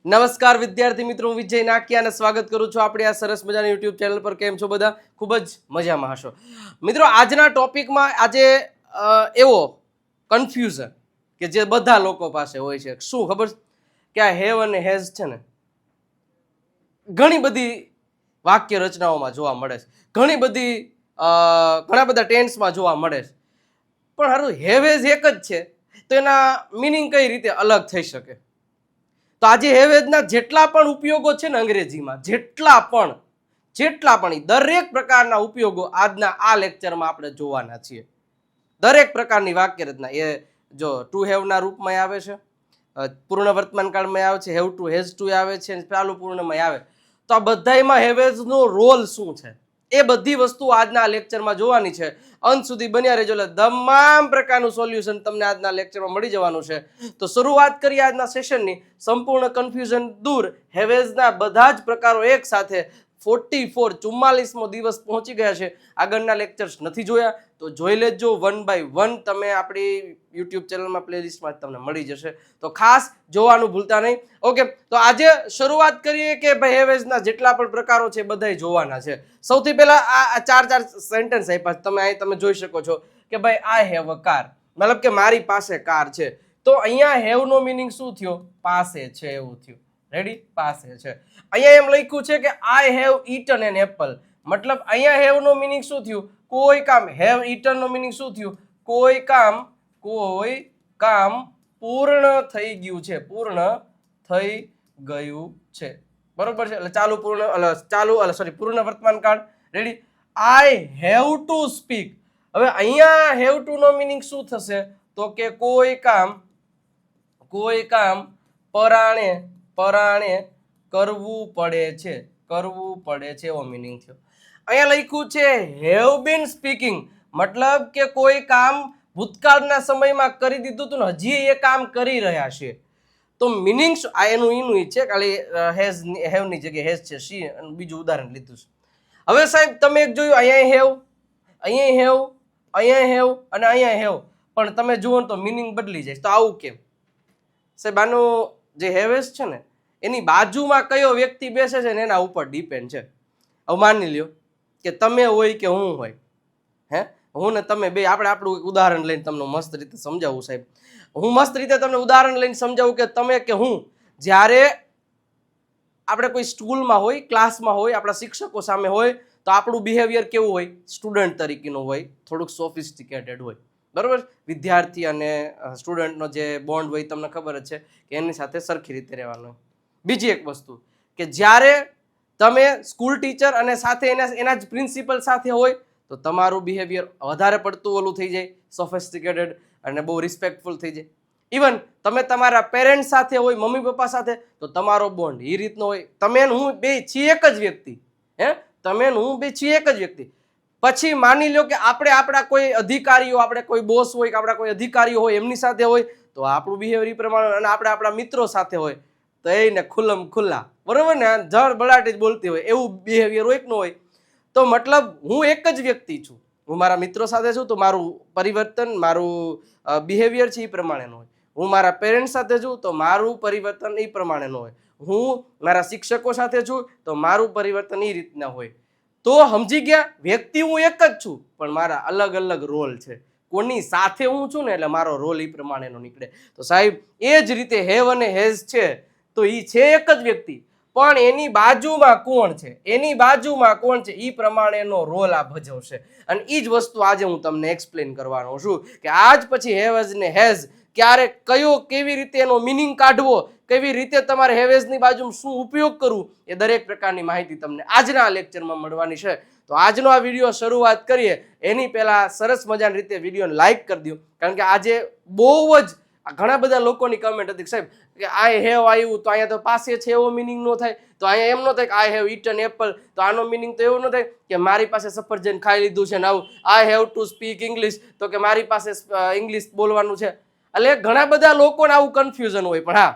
નમસ્કાર વિદ્યાર્થી મિત્રો, હું વિજય નાકિયા અને સ્વાગત કરું છું આપણી આ સરસ મજાની યુટ્યુબ ચેનલ પર. કેમ છો બધા? ખૂબ જ મજામાં હશો મિત્રો. આજના ટોપિકમાં આજે એવો કન્ફ્યુઝન કે જે બધા લોકો પાસે હોય છે, શું ખબર કે આ હેવ અને હેઝ છે ને ઘણી બધી વાક્ય રચનાઓમાં જોવા મળે છે, ઘણા બધા ટેન્સમાં જોવા મળે છે. પણ હારું હેવ હેઝ એક જ છે તો એના મિનિંગ કઈ રીતે અલગ થઈ શકે? તો આજે હેવેજના જેટલા પણ ઉપયોગો છે ને અંગ્રેજીમાં, જેટલા પણ દરેક પ્રકારના ઉપયોગો આજના આ લેક્ચરમાં આપણે જોવાના છીએ. દરેક પ્રકારની વાક્ય રચના એ જો ટુ હેવના રૂપમાં આવે છે, પૂર્ણ વર્તમાન કાળમાં આવે છે, હેવ ટુ હેઝ ટુ આવે છે, ચાલુ પૂર્ણમાં આવે. તો આ બધામાં હેવેજનો રોલ શું છે એ બધી વસ્તુ આજના લેક્ચરમાં જોવાની છે. અંત સુધી બન્યા રહેજો એટલે તમામ પ્રકારનું સોલ્યુશન તમને આજના લેક્ચરમાં મળી જવાનું છે. તો શરૂઆત કરીએ આજના સેશનની. સંપૂર્ણ કન્ફ્યુઝન દૂર, હેવેઝના બધા જ પ્રકારો એક સાથે 44મો દિવસ પહોંચી ગયા છે. આગળના લેક્ચર્સ નથી જોયા તો જોઈ લેજો, 1 by 1 તમે આપણી યુટ્યુબ ચેનલમાં પ્લેલિસ્ટમાં તમને મળી જશે, તો ખાસ જોવાનું ભૂલતા નહીં. ઓકે, તો આજે શરૂઆત કરીએ કે ભાઈ હેવેઝના જેટલા પણ પ્રકારો છે બધાય જોવાના છે. સૌથી પહેલા આ ચાર સેન્ટેન્સ આપ્યા તમે જોઈ શકો છો કે ભાઈ આઈ હેવ અ કાર, મતલબ કે મારી પાસે કાર છે. તો અહીંયા હેવ નો મિનિંગ શું થયો? પાસે છે એવું થયું. રેડી? પાસે છે. અહીંયા એમ લખ્યું છે કે I have eaten an apple, મતલબ અહીંયા હેવ નો મિનિંગ શું થયું? કોઈ કામ. હેવ ઈટન નો મિનિંગ શું થયું? કોઈ કામ પૂર્ણ થઈ ગયું છે, પૂર્ણ થઈ ગયું છે. બરોબર છે? એટલે પૂર્ણ વર્તમાન કાળ. Ready? I have to speak. હવે અહીંયા હેવ ટુ નો મિનિંગ શું થશે? તો કે કોઈ કામ પરાણે કરવું પડે છે એવો મિનિંગ થયો. અહીંયા લખ્યું છે હેવ બીન સ્પીકિંગ, મતલબ કે કોઈ કામ ભૂતકાળના સમયમાં કરી દીધું હતું ને હજી એ કામ કરી રહ્યા છે. તો મિનિંગ આ એનું છે, ખાલી હેવ ની જગ્યાએ હેઝ છે, સી બીજું ઉદાહરણ લીધું છે. હવે સાહેબ તમે એક જોયું, અહીંયા હેવ અને અહીંયા હેવ, પણ તમે જુઓ તો મિનિંગ બદલી જાય. તો આવું કેમ સાહેબ? આનું જે હેવેસ છે ને એની બાજુમાં કયો વ્યક્તિ બેસે છે ને એના ઉપર ડિપેન્ડ છે. હવે માની લ્યો કે તમે હોય કે હું હોય, હું ને તમે બે, આપણે આપણું ઉદાહરણ લઈને તમને મસ્ત રીતે સમજાવું. સાહેબ હું મસ્ત રીતે તમને ઉદાહરણ લઈને સમજાવું કે તમે કે હું જ્યારે આપણે કોઈ સ્કૂલમાં હોય, ક્લાસમાં હોય, આપણા શિક્ષકો સામે હોય તો આપણું બિહેવિયર કેવું હોય? સ્ટુડન્ટ તરીકેનું હોય, થોડુંક સોફિસ્ટિકેટેડ હોય. બરોબર? વિદ્યાર્થી અને સ્ટુડન્ટનો જે બોન્ડ હોય તમને ખબર જ છે કે એની સાથે સરખી રીતે રહેવાનું. બીજી એક વસ્તુ કે જ્યારે તમે સ્કૂલ ટીચર અને સાથે એના જ પ્રિન્સિપલ સાથે હોય તો તમારું બિહેવિયર વધારે પડતું ઓલું થઈ જાય, સોફિસ્ટિકેટેડ અને બહુ રિસ્પેક્ટફુલ થઈ જાય. ઇવન તમે તમારા પેરેન્ટ્સ સાથે હોય, મમ્મી પપ્પા સાથે, તો તમારો બોન્ડ એ રીતનો હોય. તમે હું બે છીએ એક જ વ્યક્તિ, પછી માની લો કે આપણે આપણા કોઈ અધિકારીઓ, આપણે કોઈ બોસ હોય કે આપણા કોઈ અધિકારીઓ હોય એમની સાથે હોય તો આપણું બિહેવિયર પ્રમાણે, અને આપણે આપણા મિત્રો સાથે હોય તો એને ખુલ્લમ ખુલ્લા, બરોબર ને, જળ બળાટી જ બોલતી હોય એવું બિહેવિયર હોય કે ન હોય. તો મતલબ હું એક જ વ્યક્તિ છું. હું મારા મિત્રો સાથે છું તો મારું પરિવર્તન, મારું બિહેવિયર છે એ પ્રમાણેનું હોય. હું મારા પેરેન્ટ્સ સાથે છું તો મારું પરિવર્તન એ પ્રમાણેનું હોય. હું મારા શિક્ષકો સાથે છું તો મારું પરિવર્તન એ રીતના હોય. તો સમજી ગયા? વ્યક્તિ હું એક જ છું પણ મારા અલગ અલગ રોલ છે. કોની સાથે હું છું ને એટલે મારો રોલ એ પ્રમાણેનો નીકળે. તો સાહેબ એ જ રીતે હેવ અને હેઝ છે તો એ છે એક જ વ્યક્તિ, પણ એની બાજુમાં કોણ છે એ પ્રમાણેનો રોલ આ ભજવશે. અને એ જ વસ્તુ આજે હું તમને એક્સપ્લેન કરવાનો છું કે આજ પછી હેવ અને હેઝ ક્યારે કેવી રીતે એનો મિનિંગ કાઢવો, કેવી રીતે તમારે હેવેઝની બાજુમાં શું ઉપયોગ કરવું, એ દરેક પ્રકારની માહિતી તમને આજના લેક્ચરમાં મળવાની છે. તો આજનો આ વિડીયો શરૂઆત કરીએ એની પહેલા સરસ મજાની રીતે વિડીયોને લાઈક કરી દો, કારણ કે આજે બહુ જ ઘણા બધા લોકોની કમેન્ટ હતી સાહેબ કે આઈ હેવ આવ્યું તો અહીંયા તો પાસે છે એવો મિનિંગ ન થાય, તો અહીંયા એમ ન થાય કે આઈ હેવ ઈટન એપલ તો આનો મિનિંગ તો એવું ન થાય કે મારી પાસે સફરજન ખાઈ લીધું છે ને આવું. આઈ હેવ ટુ સ્પીક ઇંગ્લિશ તો કે મારી પાસે ઇંગ્લિશ બોલવાનું છે. એટલે ઘણા બધા લોકોને આવું કન્ફ્યુઝન હોય. પણ હા,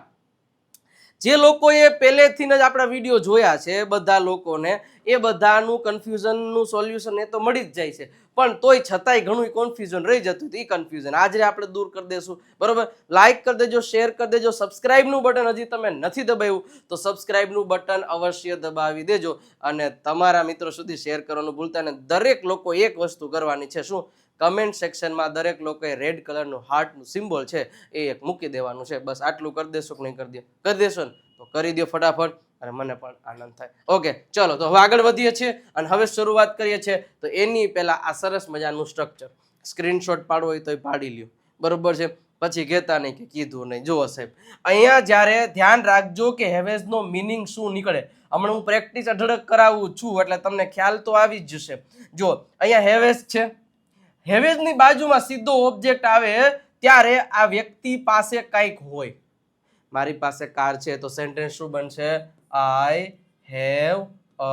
જે લોકોએ પહેલેથી જ આપણા વિડીયો જોયા છે બધા લોકોને એ બધાનું કન્ફ્યુઝનનું સોલ્યુશન એ તો મળી જ જાય છે, પણ તોય છતાંય ઘણું કન્ફ્યુઝન રહી જતું હતું. એ કન્ફ્યુઝન આજે આપણે દૂર કરી દેશું. બરોબર, લાઈક કરી દેજો, શેર કરી દેજો, સબસ્ક્રાઇબનું બટન હજી તમે નથી દબાવ્યું તો સબસ્ક્રાઇબનું બટન અવશ્ય દબાવી દેજો અને તમારા મિત્રો સુધી શેર કરવાનું ભૂલતા નહીં. દરેક લોકો એક વસ્તુ કરવાની છે, શું? કમેન્ટ સેક્શનમાં દરેક લોકોએ રેડ કલરનું હાર્ટનું સિમ્બોલ છે એ એક મૂકી દેવાનું છે. બસ આટલું કરી દેશો કે નહીં કરી દો? કરી દેશો ને તો કરી દો ફટાફટ, અને મને પણ આનંદ થાય. ઓકે, ચલો તો હવે આગળ વધીએ છીએ અને હવે શરૂઆત કરીએ છીએ. તો એની પહેલા આ સરસ મજાનું સ્ટ્રક્ચર સ્ક્રીનશોટ પાડવો હોય તો પાડી લ્યો. બરોબર છે, પછી કહેતા નહીં કે કીધું નહીં. જુઓ સાહેબ, અહીંયા જ્યારે ધ્યાન રાખજો કે હેવેઝનો મિનિંગ શું નીકળે. હમણાં હું પ્રેક્ટિસ અઢળક કરાવું છું એટલે તમને ખ્યાલ તો આવી જ જશે. જો અહીંયા હેવેઝ છે, હેવેઝની બાજુમાં સીધો ઓબ્જેક્ટ આવે ત્યારે આ વ્યક્તિ પાસે કંઈક હોય. મારી પાસે કાર છે તો સેન્ટેન્સ શું બનશે? I have a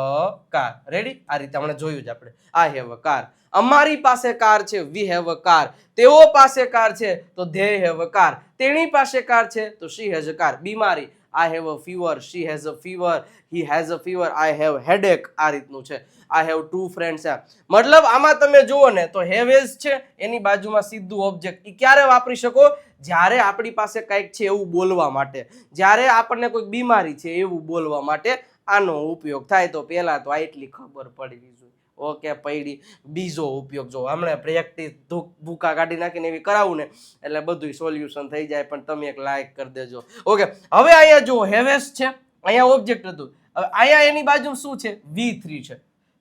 car. Ready? આ રીતે હમણાં જોયું જ આપણે. I have a car. અમારી પાસે કાર છે, વી હેવ અ કાર. તેઓ પાસે કાર છે તો ધે હેવ અ કાર. તેણી પાસે કાર છે તો શી હેઝ અ કાર. બીમારી, I have a fever, she has a fever, he has a fever, I have headache. આ રીતનું છે. I have two friends. મતલબ આમાં તમે જુઓ ને તો હેવેઝ છે એની બાજુમાં સીધું ઓબ્જેક્ટ. એ ક્યારે વાપરી શકો? જ્યારે આપણી પાસે કંઈક છે એવું બોલવા માટે, જ્યારે આપણને કોઈ બીમારી છે એવું બોલવા માટે આનો ઉપયોગ થાય. તો પહેલા તો આટલી ખબર પડવી જોઈએ. ઓકે, પૈડી. બીજો ઉપયોગ જો હમણાં પ્રેક્ટિસ ભૂકા કાઢી નાખીને એવી કરાવું ને એટલે બધું સોલ્યુશન થઈ જાય. પણ તમે એક લાઈક કરી દેજો. ઓકે, હવે અહીંયા જુઓ હેવેઝ છે, અહીંયા ઓબ્જેક્ટ હતું. હવે અહીંયા એની બાજુ શું છે? V3 છે.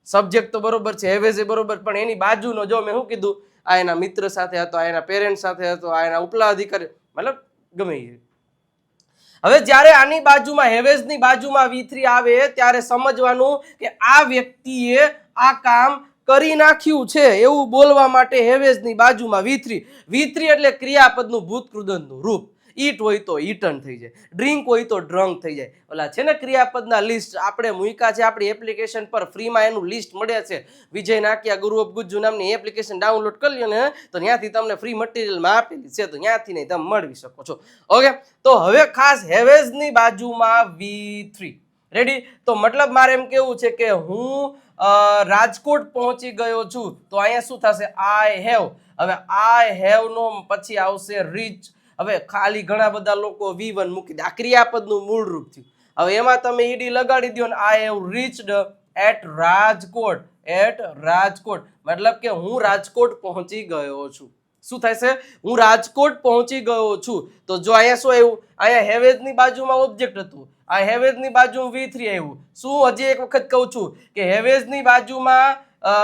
સબ્જેક્ટ તો બરોબર છે, હેવેઝ એ બરોબર, પણ એની બાજુનો જો મેં શું કીધું, આ એના મિત્ર સાથે હતો, આ એના પેરેન્ટ સાથે હતો, આ એના ઉપલા અધિકારી, મતલબ ગમે એ. હવે જ્યારે આની બાજુમાં હેવેઝની બાજુમાં V3 આવે ત્યારે સમજવાનું કે આ વ્યક્તિએ આ કામ કરી નાખ્યું છે એવું બોલવા માટે હેવેઝની બાજુમાં V3. V3 એટલે ક્રિયાપદનું ભૂતકૃદંતનું રૂપ. ઈટ હોય તો ઈટન થઈ જાય, ડ્રિંક હોય તો ડ્રંક થઈ જાય. ઓલા છે ને ક્રિયાપદના લિસ્ટ આપણે મૂક્યા છે આપણી એપ્લિકેશન પર, ફ્રીમાં એનું લિસ્ટ મળે છે. વિજય નાકિયા ગુરુ ઓફ ગુજ્જુ નામની એપ્લિકેશન ડાઉનલોડ કરી લ્યો ને તો ત્યાંથી તમને ફ્રી મટીરિયલમાં આપેલી છે, તો ત્યાંથી નહીં તમે મેળવી શકો છો. ઓકે, તો હવે ખાસ હેવેઝની બાજુમાં V3. રેડી? તો મતલબ મારે એમ કેવું છે કે હું રાજકોટ પહોંચી ગયો છું તો અહીંયા શું થશે? I have. હવે આઈ હેવ નો પછી આવશે રીચ. હવે ખાલી ઘણા બધા લોકો V1 મૂકી દે. આ ક્રિયાપદનું મૂળ રૂપ થયું. હવે એમાં તમે ઈડી લગાડી દો ને I have reached at Rajkot. At Rajkot મતલબ કે હું રાજકોટ પહોંચી ગયો છું. શું થાય છે? હું રાજકોટ પહોંચી ગયો છું. તો જો અહીંયા શું આવ્યું? અહીંયા હેવેઝની બાજુમાં ઓબ્જેક્ટ હતું, આ હેવેઝની બાજુમાં V3 આવ્યું. શું હજી એક વખત કહું છું કે હેવેઝની બાજુમાં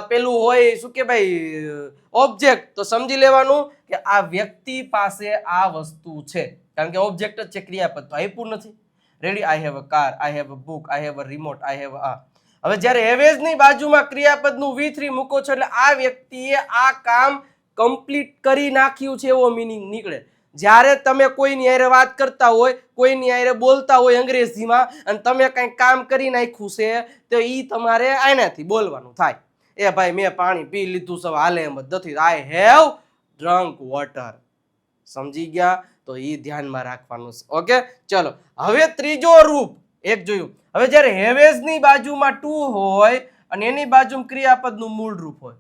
પેલું હોય શું કે ભાઈ ઓબ્જેક્ટ, તો સમજી લેવાનું કે આ વ્યક્તિ પાસે આ વસ્તુ છે, કારણ કે ઓબ્જેક્ટ જ છે, ક્રિયાપદ તો આપ્યું નથી. Ready? I have a car, I have a book, I have a remote, I have આ. હવે જ્યારે હેવેઝની બાજુમાં ક્રિયાપદનું V3 મૂકો છો એટલે આ વ્યક્તિએ આ કામ કમ્પ્લીટ કરી નાખ્યું છે એવો મિનિંગ નીકળે. જ્યારે તમે કોઈની હારે વાત કરતા હોય, કોઈની હારે બોલતા હોય અંગ્રેજીમાં અને તમે કંઈક કામ કરી નાખ્યું છે તો એ તમારે આનાથી બોલવાનું થાય. એ ભાઈ મેં પાણી પી લીધું છે, હાલે એમ જ નથી. I have drunk water. સમજી ગયા? તો એ ધ્યાનમાં રાખવાનું છે. ઓકે, ચલો હવે ત્રીજો રૂપ એક જોયું. હવે જ્યારે હેવેઝની બાજુમાં ટુ હોય અને એની બાજુમાં ક્રિયાપદનું મૂળ રૂપ હોય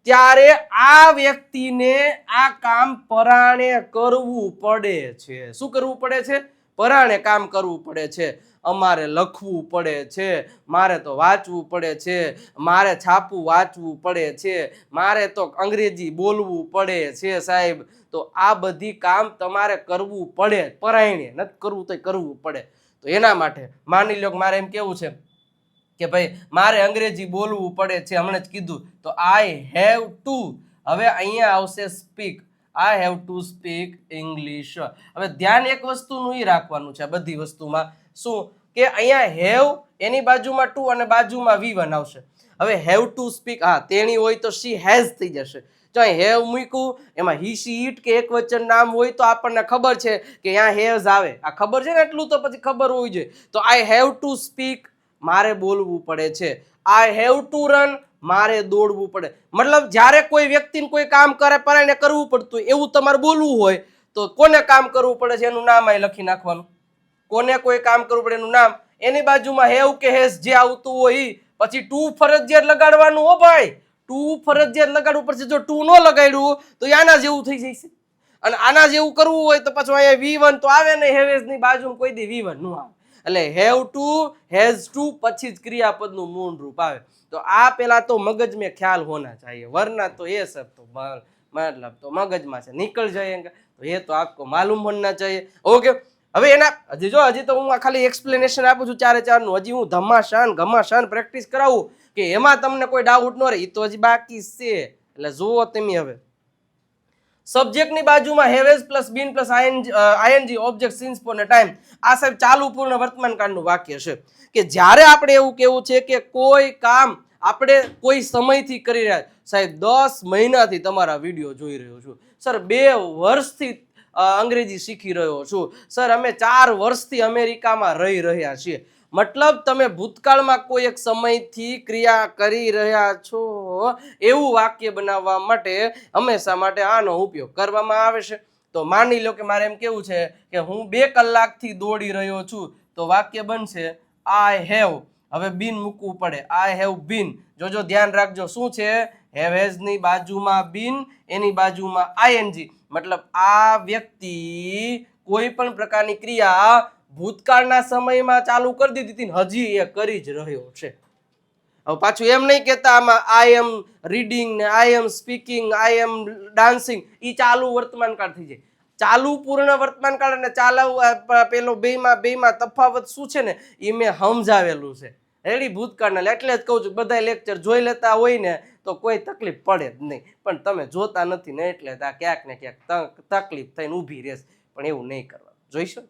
ત્યારે આ વ્યક્તિને આ કામ પરાણે કરવું પડે છે. શું કરવું પડે છે? પરાણે કામ કરવું પડે છે. અમારે લખવું પડે છે, મારે તો વાંચવું પડે છે, મારે છાપવું વાંચવું પડે છે, મારે તો અંગ્રેજી બોલવું પડે છે સાહેબ. તો આ બધી કામ તમારે કરવું પડે, પરાયણે નથી કરવું તો કરવું પડે. તો એના માટે માની લો કે મારે એમ કેવું છે કે ભાઈ મારે અંગ્રેજી બોલવું પડે છે, હમણાં જ કીધું, તો આઈ હેવ ટુ. હવે અહીંયા આવશે speak. I have to speak English. હવે ધ્યાન એક વસ્તુનું એ રાખવાનું છે બધી વસ્તુમાં, શું કે અહીંયા હેવ એની બાજુમાં ટુ અને બાજુમાં V1 આવશે. હવે હેવ ટુ સ્પીક, હા તેણી હોય તો શી હેઝ થઈ જશે. જો હેવ મૂક્યું એમાં હી શી ઈટ કે એક વચન નામ હોય તો આપણને ખબર છે કે અહીંયા હેઝ આવે. આ ખબર છે ને, એટલું તો પછી ખબર હોવી જોઈએ. તો આઈ હેવ ટુ સ્પીક, મારે બોલવું પડે છે. આઈ હેવ ટુ રન, મારે દોડવું પડે. મતલબ જ્યારે કોઈ વ્યક્તિને કોઈ કામ કરે પરાયણે કરવું પડતું એવું તમારે બોલવું હોય તો કોને કામ કરવું પડે છે એનું નામ અહીં લખી નાખવાનું. કોને કોઈ કામ કરવું પડે એનું નામ, એની બાજુમાં હેવ કે હેઝ જે આવતું હોય ઈ, પછી ટુ ફરજિયાત લગાડવાનું હો ભાઈ, ટુ ફરજિયાત લગાડવું પડશે. જો ટુ નો લગાડ્યું તો આના જેવું થઈ જશે, અને આના જેવું કરવું હોય તો પાછું અહીંયા V1 તો આવે ને, હેવેઝ ની બાજુમાં કોઈ દી V1 નો આવે. એટલે હેવ ટુ, હેઝ ટુ પછી જ ક્રિયાપદનું મૂળ રૂપ આવે. તો આ પેલા તો મગજ में ખ્યાલ होना चाहिए, वरना तो ये सब तो मतलब तो मगज में से निकल जाएगा. तो ये तो आपको मालूम होना चाहिए. ओके, હવે એના હજી તો હું ખાલી એક્સપ્લેનેશન આપું છું ચારે ચાર નું. હજી હું ઘમાશાન પ્રેક્ટિસ કરાવું કે એમાં તમને કોઈ ડાઉટ ન રહે, એ તો હજી બાકી છે. એટલે જુઓ તમે હવે સબ્જેક્ટની બાજુમાં હેવેઝ plus been plus I N G object since for ને ટાઈમ. આ સાહેબ ચાલુ પૂર્ણ વર્તમાન કાળનું વાક્ય છે કે જ્યારે આપણે એવું કેવું છે કે કોઈ કામ આપણે કોઈ સમયથી કરી રહ્યા. સાહેબ 10 મહિનાથી તમારા વિડીયો જોઈ રહ્યો છું સર, 2 વર્ષથી અંગ્રેજી શીખી રહ્યો છું સર, અમે 4 વર્ષથી અમેરિકામાં રહી રહ્યા છીએ. મતલબ તમે ભૂતકાળમાં કોઈ એક સમયથી ક્રિયા કરી રહ્યા છો એવું વાક્ય બનાવવા માટે હંમેશા માટે આનો ઉપયોગ કરવામાં આવે છે. તો માની લો કે મારે એમ કેવું છે કે હું 2 કલાકથી દોડી રહ્યો છું, તો વાક્ય બનશે આઈ હેવ. હવે બીન મૂકવું પડે, આઈ હેવ બીન. જોજો ધ્યાન રાખજો, શું છે? હેવ હેઝ ની બાજુમાં બીન, એની બાજુમાં આઈએનજી. મતલબ આ વ્યક્તિ કોઈ પણ પ્રકારની ક્રિયા ભૂતકાળના સમયમાં ચાલુ કરી દીધી હતી, હજી એ કરી જ રહ્યો છે. હવે પાછું એમ નહીં કહેતા આમાં આઈ એમ રીડિંગ ને આઈ એમ સ્પીકિંગ, આઈ એમ ડાન્સિંગ, એ ચાલુ વર્તમાન કાળ થઈ જાય. ચાલુ પૂર્ણ વર્તમાન કાળ અને ચાલુ પેલો બેમાં તફાવત શું છે ને એ મેં સમજાવેલું છે રેડી ભૂતકાળના. એટલે જ કહું છું બધા લેક્ચર જોઈ લેતા હોય ને તો કોઈ તકલીફ પડે જ નહીં, પણ તમે જોતા નથી ને એટલે ક્યાંક ને ક્યાંક તકલીફ થઈને ઊભી રહેશે. પણ એવું નહીં કરવાનું, જોઈશું.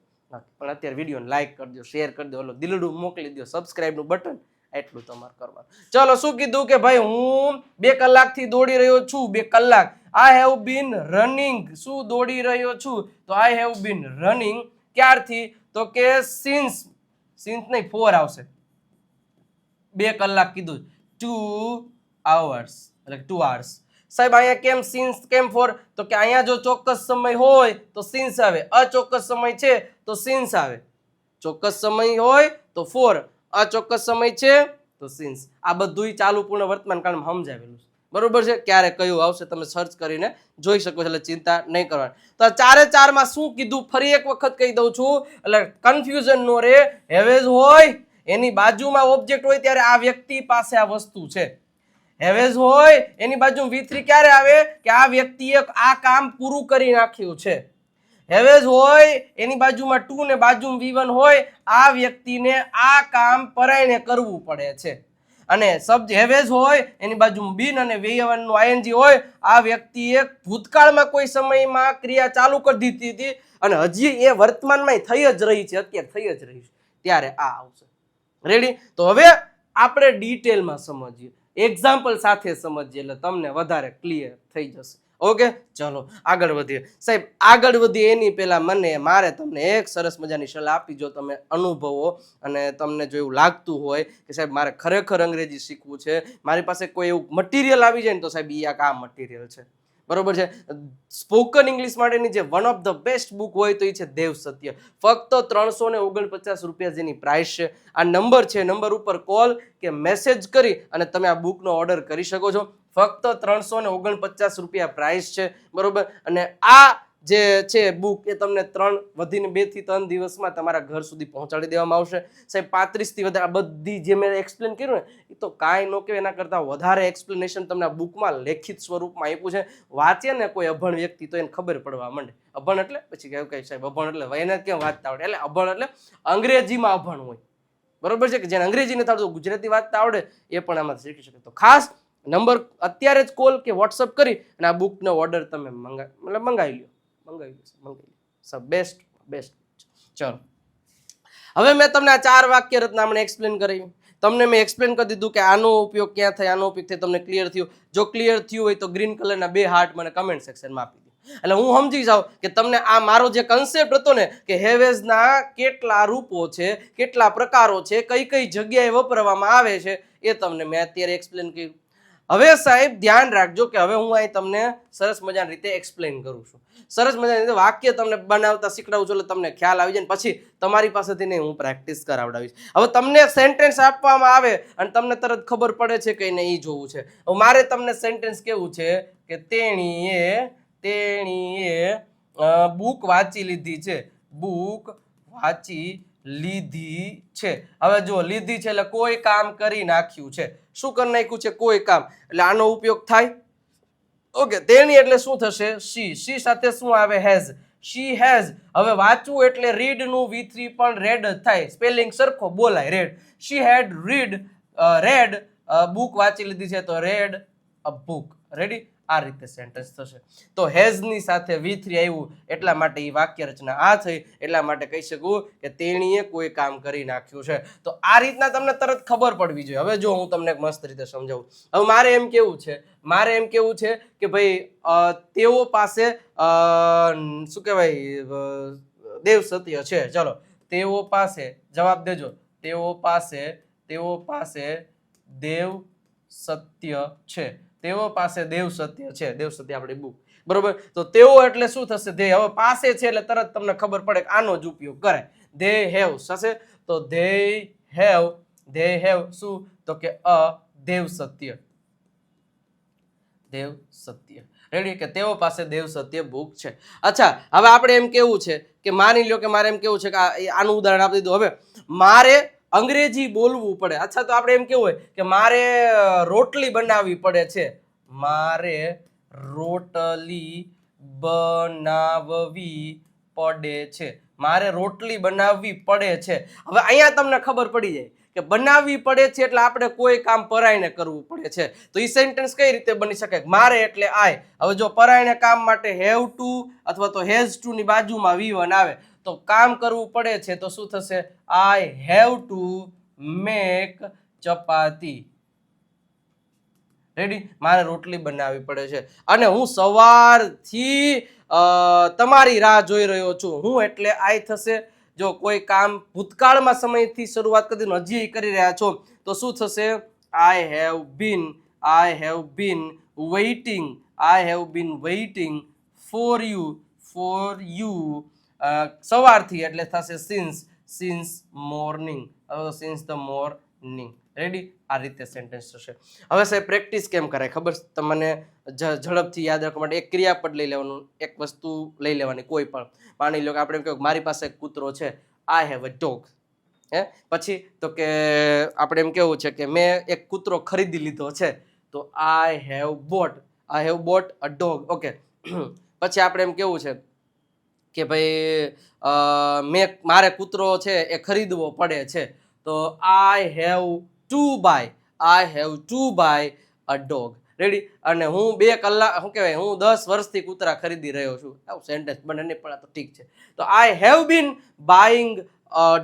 પણ અત્યારે વિડીયોને લાઈક કરી દો, શેર કરી દો, ઓલો દિલડું મોકલી દો, સબસ્ક્રાઇબનું બટન, એટલું તમારે કરવાનું. ચલો, શું કીધું કે ભાઈ હું 2 કલાકથી દોડી રહ્યો છું. 2 કલાક. આઈ હેવ બીન રનિંગ. શું દોડી રહ્યો છું? તો આઈ હેવ બીન રનિંગ. ક્યારથી? તો કે સિન્સ નહીં 4 આવશે. 2 કલાક કીધું, 2 hours એટલે 2 hours. સાહેબ અહીંયા કેમ સિન્સ કેમ 4? તો કે અહીંયા જો ચોક્કસ સમય હોય તો સિન્સ આવે, અચોક્કસ સમય છે તો સિન્સ આવે. ચોક્કસ સમય હોય તો 4, અચોક્કસ સમય છે તો સિન્સ. આ બધું ચાલુ પૂર્ણ વર્તમાન કાળમાં સમજાવેલું છે, બરોબર છે. ક્યારે કયું આવશે તમે સર્ચ કરીને જોઈ શકો છો, એટલે ચિંતા નહીં કરવાની. તો ચારે ચારમાં શું કીધું ફરી એક વખત કહી દઉં છું, એટલે કન્ફ્યુઝન નો રે. હેવેઝ હોય એની બાજુમાં ઓબ્જેક્ટ હોય ત્યારે આ વ્યક્તિ પાસે આ વસ્તુ છે. હેવેઝ હોય એની બાજુ V3 ક્યારે આવે કે આ વ્યક્તિએ આ કામ પૂરું કરી નાખ્યું છે. હેવેઝ હોય એની બાજુમાં 2 ને બાજુમાં V1 હોય, આ વ્યક્તિને આ કામ પરાયણે કરવું પડે છે. અને હેવેઝ હોય એની બાજુમાં બીન અને V1 નું આઈએનજી હોય, આ વ્યક્તિએ ભૂતકાળમાં કોઈ સમયમાં ક્રિયા ચાલુ કરી દીધી હતી અને હજી એ વર્તમાનમાં થઈ જ રહી છે, અત્યારે થઈ જ રહી છે, ત્યારે આ આવશે. રેડી? તો હવે આપણે ડિટેલમાં સમજીએ, એક્ઝામ્પલ સાથે સમજીએ એટલે તમને વધારે ક્લિયર થઈ જશે. ઓકે, ચલો આગળ વધીએ. સાહેબ આગળ વધીએ એની પહેલા મારે તમને એક સરસ મજાની સલાહ આપી. જો તમે અનુભવો અને તમને જો એવું લાગતું હોય કે સાહેબ મારે ખરેખર અંગ્રેજી શીખવું છે, મારી પાસે કોઈ એવું મટીરિયલ આવી જાય ને, તો સાહેબ એ આ મટીરિયલ છે, બરોબર છે. સ્પોકન ઇંગ્લિશ માટેની જે one of the best book હોય તો એ છે દેવ સત્ય. ફક્ત 349 રૂપિયા જેની પ્રાઇસ છે. આ નંબર છે, નંબર ઉપર કોલ કે મેસેજ કરી અને તમે આ બુકનો ઓર્ડર કરી શકો છો. ફક્ત 349 રૂપિયા પ્રાઇસ છે, બરોબર. અને આ જે છે બુક એ તમને 2 થી 3 દિવસમાં તમારા ઘર સુધી પહોંચાડી દેવામાં આવશે. સાહેબ 35 થી વધારે બધી જે મેં એક્સપ્લેન કર્યું ને એ તો કાંઈ ન કહેવાય, એના કરતાં વધારે એક્સપ્લેનેશન તમને આ બુકમાં લેખિત સ્વરૂપમાં આપ્યું છે. વાંચે ને કોઈ અભણ વ્યક્તિ તો એને ખબર પડવા માંડે. અભણ એટલે પછી કહેવું કે સાહેબ અભણ એટલે એને કેમ વાંચતા આવડે? એટલે અભણ એટલે અંગ્રેજીમાં અભણ હોય, બરોબર છે, કે જેને અંગ્રેજી નથી આવડતું ગુજરાતી વાંચતા આવડે એ પણ આમાં શીખી શકે. તો ખાસ નંબર અત્યારે જ કોલ કે વોટ્સઅપ કરી અને આ બુકનો ઓર્ડર તમે મંગાવી લો. બેસ્ટ. ચલો, હવે મેં તમને આ 4 વાક્ય રચના એક્સપ્લેન કરી. તમને મેં એક્સપ્લેન કરી દીધું કે આનો ઉપયોગ ક્યાં થાય, આનો ઉપયોગ થાય. તમને ક્લિયર થયું? જો ક્લિયર થયું હોય તો ગ્રીન કલરના 2 હાર્ટ મને કમેન્ટ સેક્શનમાં આપી દો, એટલે હું સમજી જાઉં કે તમને આ મારો જે કન્સેપ્ટ હતો ને કે હેવેઝના કેટલા રૂપો છે, કેટલા પ્રકારો છે, કઈ કઈ જગ્યાએ વપરાવામાં આવે છે, એ તમને મેં અત્યારે એક્સપ્લેન કર્યું. હવે સાહેબ ધ્યાન રાખજો કે હવે હું અહીં તમને સરસ મજાની રીતે એક્સપ્લેન કરું છું, સરસ મજાની રીતે વાક્ય તમને બનાવતા શીખડાવું છું, એટલે તમને ખ્યાલ આવી જાય. પછી તમારી પાસેથી નહીં, હું પ્રેક્ટિસ કરાવડાવીશ. હવે તમને સેન્ટેન્સ આપવામાં આવે અને તમને તરત ખબર પડે છે કે નહીં, એ જોવું છે. હવે મારે તમને સેન્ટેન્સ કેવું છે કે તેણીએ બુક વાંચી લીધી છે, બુક વાંચી લીધી છે. હવે જો લીધી છે એટલે કોઈ કામ કરી નાખ્યું છે. શું કરી નાખ્યું છે? કોઈ કામ. એટલે આનો ઉપયોગ થાય. ઓકે, તેણી એટલે શું થશે? શી સાથે શું આવે? હેઝ. She has. હવે વાંચવું એટલે રીડ નું V3 પણ રેડ જ થાય, સ્પેલિંગ સરખો બોલાય, રેડ. શી હેડ રેડ બુક વાંચી લીધી છે તો રેડ અ બુક. રેડી? આ રીતે સેન્ટેન્સ થશે. તો હેઝ ની સાથે V3 આવ્યું એટલા માટે એ વાક્ય રચના આ થઈ, એટલા માટે કહી શકું કે તેણીએ કોઈ કામ કરી નાખ્યું છે. તો આ રીતના તમને તરત ખબર પડવી જોઈએ. હવે જો હું તમને મસ્ત રીતે સમજાવું. હવે મારે એમ કેવું છે કે ભાઈ તેઓ પાસે શું કહેવાય, દેવ સત્ય છે. ચલો, તેઓ પાસે, જવાબ દેજો. તેઓ પાસે દેવ સત્ય છે. તેઓ પાસે દેવ સત્ય છે. દેવ સત્ય આપણી બુક, બરોબર. તો તેઓ એટલે શું થશે? ધે. હવે પાસે છે એટલે તરત તમને ખબર પડે કે આનો જ ઉપયોગ કરાય. ધે હેવ થશે. તો ધે હેવ શું? તો કે દેવ સત્ય. રેડી? કે તેઓ પાસે દેવ સત્ય બુક છે. અચ્છા, હવે આપણે એમ કેવું છે કે માની લો કે મારે એમ કેવું છે કે આનું ઉદાહરણ આપી દીધું. હવે મારે અંગ્રેજી બોલવું પડે. અચ્છા, તો આપણે એમ કેવું હોય કે મારે રોટલી બનાવવી પડે છે. મારે રોટલી બનાવવી પડે છે. મારે રોટલી બનાવવી પડે છે. હવે અહીંયા તમને ખબર પડી જાય કે બનાવવી પડે છે એટલે આપણે કોઈ કામ પરાઈને કરવું પડે છે. તો એ સેન્ટેન્સ કઈ રીતે બની શકે? મારે એટલે આય. હવે જો પરાઈને કામ માટે હેવ ટુ અથવા તો હેઝ ટુ ની બાજુમાં V1 આવે તો કામ કરવું પડે છે તો શું થશે? I have to make chapati. Ready? મારે રોટલી બનાવવી પડે છે અને હું સવારથી તમારી રાહ જોઈ રહ્યો છું. હું એટલે આઈ થશે. જો કોઈ કામ ભૂતકાળમાં સમયથી શરૂઆત કરી હજી કરી રહ્યા છો તો શું થશે? I have been waiting for you સવારથી એટલે થશે since morning. Since the morning. Ready? આ રીતે સેન્ટેન્સ થશે. હવે સાહેબ પ્રેક્ટિસ કેમ કરાય ખબર? તમને ઝડપથી યાદ રાખવા માટે એક ક્રિયાપદ લઈ લેવાનું, એક વસ્તુ લઈ લેવાની કોઈ પણ. માની લો કે આપણે એમ કહ્યું મારી પાસે એક કૂતરો છે. I have a dog. પછી તો કે આપણે એમ કેવું છે કે મેં એક કૂતરો ખરીદી લીધો છે. તો I have bought a dog. Okay. પછી આપણે એમ કેવું છે કે ભાઈ મારે કૂતરો છે એ ખરીદવો પડે છે. તો I have to buy a dog. Ready? અને હું 2 કલાક શું કહેવાય, હું 10 વર્ષથી કૂતરા ખરીદી રહ્યો છું. આવું સેન્ટેન્સ બને નહીં પણ તો ઠીક છે. તો I have bin buying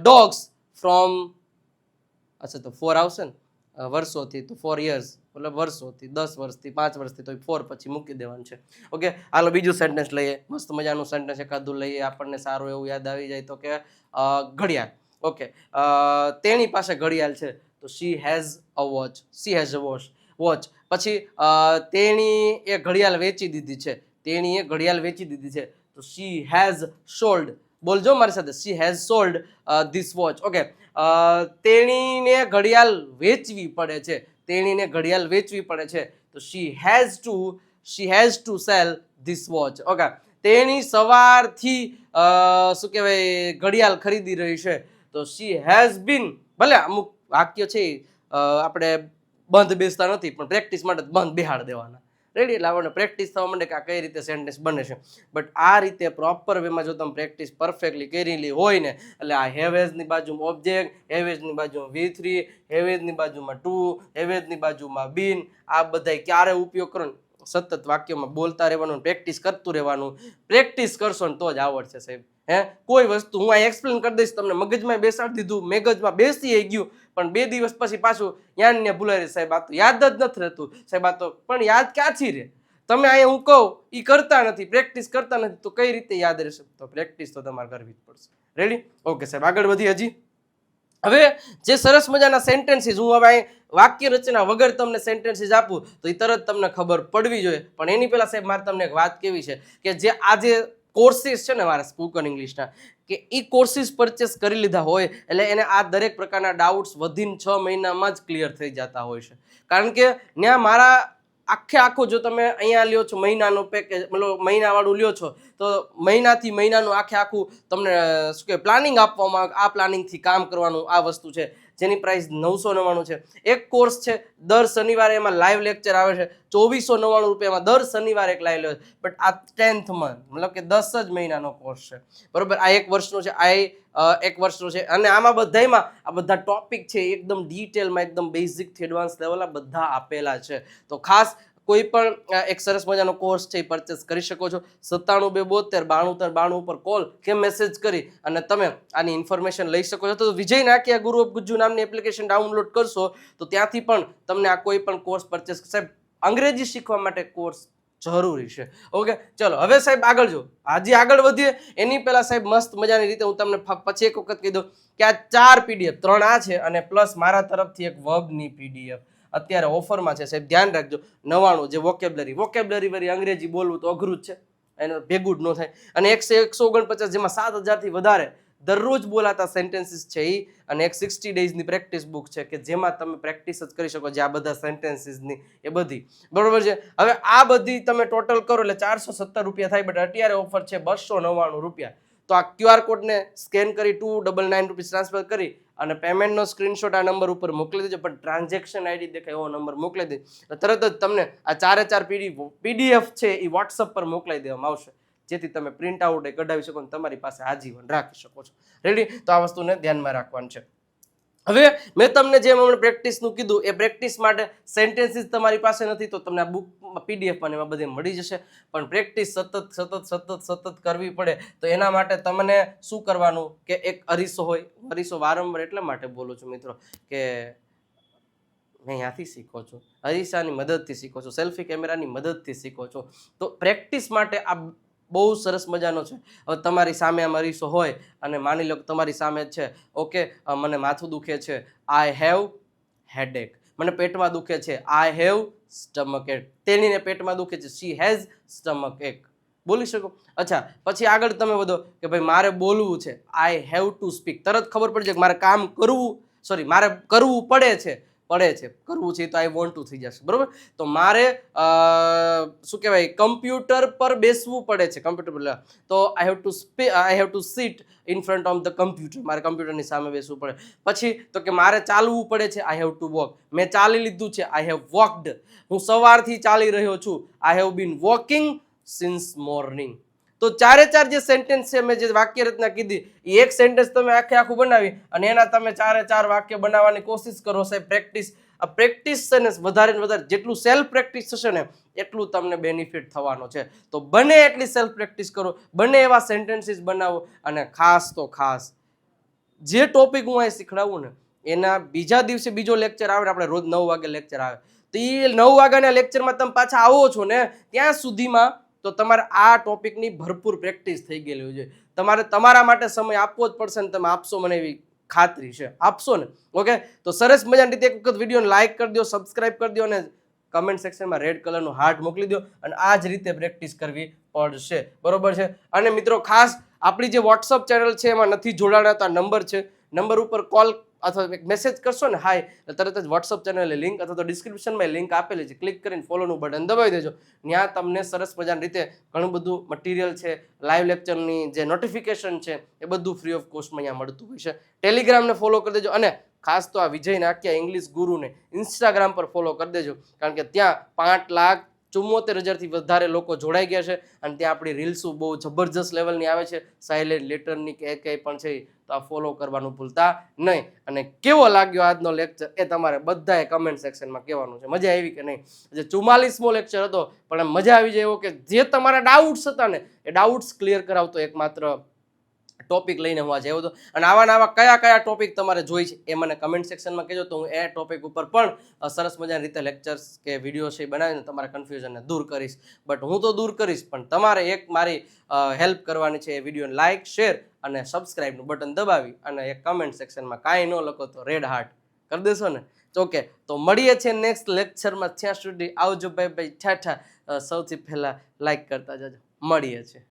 dogs from, અચ્છા તો 4 આવશે ને વર્ષોથી, તો 4 years મતલબ વર્ષોથી, 10 વર્ષથી, 5 વર્ષથી, તો 4 પછી મૂકી દેવાનું છે. ઓકે, હાલો બીજું સેન્ટેન્સ લઈએ. મસ્ત મજાનું સેન્ટેન્સ એકાદું લઈએ, આપણને સારું એવું યાદ આવી જાય. તો કે ઘડિયાળ. ઓકે, તેની પાસે ઘડિયાળ છે તો શી હેઝ અ વોચ. પછી તેણી એ ઘડિયાળ વેચી દીધી છે. તો શી હેઝ સોલ્ડ. બોલજો મારી સાથે, she has sold this watch. Okay, તેણીને ઘડિયાળ વેચવી પડે છે. તો she has to sell this watch. Okay, તેણી સવારથી શું કહેવાય ઘડિયાળ ખરીદી રહી છે. તો શી હેઝ બીન, ભલે અમુક વાક્ય છે આપણે બંધ બેસતા નથી પણ પ્રેક્ટિસ માટે બંધ બેહાડ દેવાના. રેડી? એટલે આપણને પ્રેક્ટિસ થવા માંડે કે આ કઈ રીતે સેન્ટેન્સ બને છે. બટ આ રીતે પ્રોપર વેમાં જો તમે પ્રેક્ટિસ પરફેક્ટલી કરેલી હોય ને, એટલે આ હેવેઝની બાજુમાં ઓબ્જેક્ટ, હેવેઝની બાજુમાં V3, હેવેઝની બાજુમાં ટુ, હેવેઝની બાજુમાં બીન, આ બધા ક્યારે ઉપયોગ કરો? સતત વાક્યમાં બોલતા રહેવાનું, પ્રેક્ટિસ કરતું રહેવાનું. પ્રેક્ટિસ કરશો ને તો જ આવડશે સાહેબ. કોઈ વસ્તુ હું અહીં એક્સપ્લેન કરી દઈશ તમને, મગજમાં બેસાડી દીધું, મગજમાં બેસી ગયું, પણ 2 દિવસ પછી પાછું યાદ ને ભૂલાઈ રહે. સાહેબ આ તો યાદ જ નથી રહેતું. સાહેબ આ તો પણ યાદ ક્યાંથી રહે? તમે અહીંયા હું કહું એ કરતા નથી, પ્રેક્ટિસ કરતા નથી, તો કઈ રીતે યાદ રહેશે? તો પ્રેક્ટિસ તો તમારે કરવી જ પડશે. રેડી? ઓકે સાહેબ, આગળ વધી. હજી હવે જે સરસ મજાના સેન્ટેન્સીસ હું હવે વાક્ય રચના વગર તમને સેન્ટેન્સીસ આપું તો એ તરત તમને ખબર પડવી જોઈએ, પણ એની પહેલા સાહેબ મારે તમને એક વાત કેવી છે કે જે આજે કોર્સીસ છે ને મારા સ્પોકન ઇંગ્લિશના, કે એ કોર્સીસ પરચેસ કરી લીધા હોય એટલે એને આ દરેક પ્રકારના ડાઉટ્સ વિધિન 6 મહિનામાં જ ક્લિયર થઈ જતા હોય છે. કારણ કે ત્યાં મારા આખો જો તમે અહીંયા લ્યો છો મહિનાનો પેકેજ, મતલબ મહિનાવાળું લ્યો છો તો મહિનાથી મહિનાનું આખું તમને શું કે પ્લાનિંગ આપવામાં આવે. આ પ્લાનિંગથી કામ કરવાનું આ વસ્તુ છે જેની પ્રાઇસ 999 છે. એક કોર્સ છે દર શનિવારે એમાં લાઈવ લેક્ચર આવે છે 2499 રૂપિયામાં દર શનિવારે એક લાઈવ લેક્ચર. બટ આ 10th મંથ મતલબ કે 10 જ મહિનાનો કોર્સ છે, બરોબર. આ 1 વર્ષનો છે, આ 1 વર્ષનો છે, અને આમાં બધામાં આ બધા ટોપિક છે એકદમ ડિટેલમાં એકદમ બેઝિક થી એડવાન્સ લેવલ બધા આપેલા છે. તો ખાસ કોઈ પણ એક સરસ મજાનો કોર્સ છે એ પરચેસ કરી શકો છો. 97 272 92 92 ઉપર કોલ કે મેસેજ કરી અને તમે આની ઇન્ફોર્મેશન લઈ શકો છો. તો વિજય નાકિયા ગુરુ ઓફ ગુજ્જુ નામની એપ્લિકેશન ડાઉનલોડ કરશો તો ત્યાંથી પણ તમને આ કોઈ પણ કોર્સ પરચેસ, સાહેબ અંગ્રેજી શીખવા માટે કોર્સ જરૂરી છે. ઓકે, ચલો હવે સાહેબ આગળ જો આજે આગળ વધીએ એની પહેલા સાહેબ મસ્ત મજાની રીતે હું તમને પછી એક વખત કહી દઉં કે આ 4 PDF 3 આ છે અને પ્લસ મારા તરફથી એક વર્બની PDF અત્યારે ઓફરમાં છે સાહેબ, ધ્યાન રાખજો. 99 જે વોકેબ્લરી વરી અંગ્રેજી બોલવું તો અઘરું જ છે, એને ભેગું જ ન થાય. અને 149 જેમાં 7000 થી વધારે દરરોજ બોલાતા સેન્ટેન્સીસ છે એ, અને એક 60 ડેઝની પ્રેક્ટિસ બુક છે કે જેમાં તમે પ્રેક્ટિસ જ કરી શકો જે આ બધા સેન્ટેન્સીસની એ બધી, બરોબર છે. હવે આ બધી તમે ટોટલ કરો એટલે 417 રૂપિયા થાય, બટ અત્યારે ઓફર છે 299 રૂપિયા. તો આ QR કોડને સ્કેન કરી 299 રૂપીસ ટ્રાન્સફર કરી અને પેમેન્ટનો સ્ક્રીનશોટ આ નંબર ઉપર મોકલી દેજો, પણ ટ્રાન્ઝેક્શન આઈડી દેખાય એવો નંબર મોકલી દે તરત જ તમને આ 4 PDF છે એ વોટ્સઅપ પર મોકલાઈ દેવામાં આવશે, જેથી તમે પ્રિન્ટ આઉટ એ કઢાવી શકો અને તમારી પાસે આજીવન રાખી શકો છો. રેડી? તો આ વસ્તુને ધ્યાનમાં રાખવાનું છે. હવે મેં તમને જેમ હમણાં પ્રેક્ટિસનું કીધું એ પ્રેક્ટિસ માટે સેન્ટેન્સીસ તમારી પાસે નથી તો તમને આ બુક PDF માં એમાં બધે મળી જશે, પણ પ્રેક્ટિસ સતત કરવી પડે. તો એના માટે તમને શું કરવાનું કે એક અરીસો હોય, અરીસો વારંવાર એટલા માટે બોલું છું મિત્રો કે અહીંયાથી શીખો છો, અરીસાની મદદથી શીખો છો, સેલ્ફી કેમેરાની મદદથી શીખો છો. તો પ્રેક્ટિસ માટે આ બહુ સરસ મજાનો છે. હવે તમારી સામે આમ અરીસો હોય અને માની લો કે તમારી સામે જ છે, ઓકે, મને માથું દુખે છે, આઈ હેવ હેડેક. મને પેટમાં દુખે છે, આઈ હેવ સ્ટમક એક. તેણીને પેટમાં દુખે છે, શી હેઝ સ્ટમક એક. બોલી શકો. અચ્છા, પછી આગળ તમે વધો કે ભાઈ મારે બોલવું છે, આઈ હેવ ટુ સ્પીક. તરત ખબર પડી જાય કે મારે કામ કરવું, મારે કરવું પડે છે કરવું છે તો આઈ વોન્ટ ટુ થઈ જશે, બરોબર. તો મારે શું કહેવાય કમ્પ્યુટર પર બેસવું પડે છે, કમ્પ્યુટર પર તો I have two seat in front of the computer. મારે કમ્પ્યુટરની સામે બેસવું પડે. પછી તો કે મારે ચાલવું પડે છે, આઈ હેવ ટુ વોક. મેં ચાલી લીધું છે, આઈ હેવ વોકડ. હું સવારથી ચાલી રહ્યો છું, આઈ have bin walking since morning. તો 4 જે સેન્ટેન્સ છે મેં જે વાક્ય રચના કીધી એ એક સેન્ટેન્સ તમે આખું બનાવી અને એના તમે 4 વાક્ય બનાવવાની કોશિશ કરો. સાહેબ પ્રેક્ટિસ છે ને વધારે ને વધારે જેટલું સેલ્ફ પ્રેક્ટિસ થશે ને એટલું તમને બેનિફિટ થવાનો છે. તો બને એટલી સેલ્ફ પ્રેક્ટિસ કરો, બને એવા સેન્ટેન્સીસ બનાવો, અને ખાસ તો ખાસ જે ટોપિક હું અહીં શીખડાવું ને એના બીજા દિવસે બીજો લેક્ચર આવે ને, આપણે રોજ 9 વાગે લેક્ચર આવે, તો એ 9 વાગ્યાના લેક્ચરમાં તમે પાછા આવો છો ને ત્યાં સુધીમાં તો તમારે આ ટોપિકની ભરપૂર પ્રેક્ટિસ થઈ ગયેલી હોય છે. તમારે તમારા માટે સમય આપવો જ પડશે ને તમે આપશો, મને એવી ખાતરી છે, આપશો ને. ઓકે, તો સરસ મજાની રીતે એક વખત વિડીયોને લાઈક કરી દો, સબસ્ક્રાઇબ કરી દો અને કમેન્ટ સેક્શનમાં રેડ કલરનું હાર્ટ મોકલી દો, અને આ જ રીતે પ્રેક્ટિસ કરવી પડશે, બરોબર છે. અને મિત્રો ખાસ આપણી જે વોટ્સઅપ ચેનલ છે એમાં નથી જોડાણા તો આ નંબર છે, નંબર ઉપર કોલ અથવા એક મેસેજ કરશો ને હાય, તરત જ વોટ્સઅપ ચેનલની લિંક અથવા તો ડિસ્ક્રિપ્શનમાં લિંક આપેલી છે, ક્લિક કરીને ફોલોનું બટન દબાવી દેજો. ત્યાં તમને સરસ મજાની રીતે ઘણું બધું મટીરિયલ છે, લાઈવ લેક્ચરની જે નોટિફિકેશન છે એ બધું ફ્રી ઓફ કોસ્ટમાં અહીંયા મળતું હોય છે. ટેલિગ્રામને ફોલો કરી દેજો, અને ખાસ તો આ વિજય નાકિયા ઇંગ્લિશ ગુરુને ઇન્સ્ટાગ્રામ પર ફોલો કરી દેજો, કારણ કે ત્યાં 5,74,000થી વધારે લોકો જોડાઈ ગયા છે અને ત્યાં આપણી રીલ્સો બહુ જબરજસ્ત લેવલની આવે છે, સાયલેન્ટ લેટરની કે કંઈ પણ છે, તો આ ફોલો કરવાનું ભૂલતા નહીં. અને કેવો લાગ્યો આજનો લેક્ચર એ તમારે બધાએ કમેન્ટ સેક્શનમાં કહેવાનું છે. મજા આવી કે નહીં? જે 44મો લેક્ચર હતો પણ મજા આવી જાય એવો કે જે તમારા ડાઉટ્સ હતા ને એ ડાઉટ્સ ક્લિયર કરાવતો એકમાત્ર ટોપિક લઈને હું આજે આવ્યો હતો. અને આવા ને આવા કયા કયા ટોપિક તમારે જોઈ છે એ મને કમેન્ટ સેક્શનમાં કહેજો, તો હું એ ટોપિક ઉપર પણ સરસ મજાની રીતે લેક્ચર્સ કે વિડીયો છે એ બનાવીને તમારા કન્ફ્યુઝનને દૂર કરીશ. બટ હું તો દૂર કરીશ, પણ તમારે એક મારી હેલ્પ કરવાની છે. એ વિડીયોને લાઇક, શેર અને સબસ્ક્રાઇબનું બટન દબાવી અને એક કમેન્ટ સેક્શનમાં કાંઈ ન લખો તો રેડ હાર્ટ કરી દેશો ને. ઓકે, તો મળીએ છીએ નેક્સ્ટ લેક્ચરમાં. ત્યાં સુધી આવજો, બાય બાય, ઠાઠા. સૌથી પહેલા લાઇક કરતા જજો. મળીએ છીએ.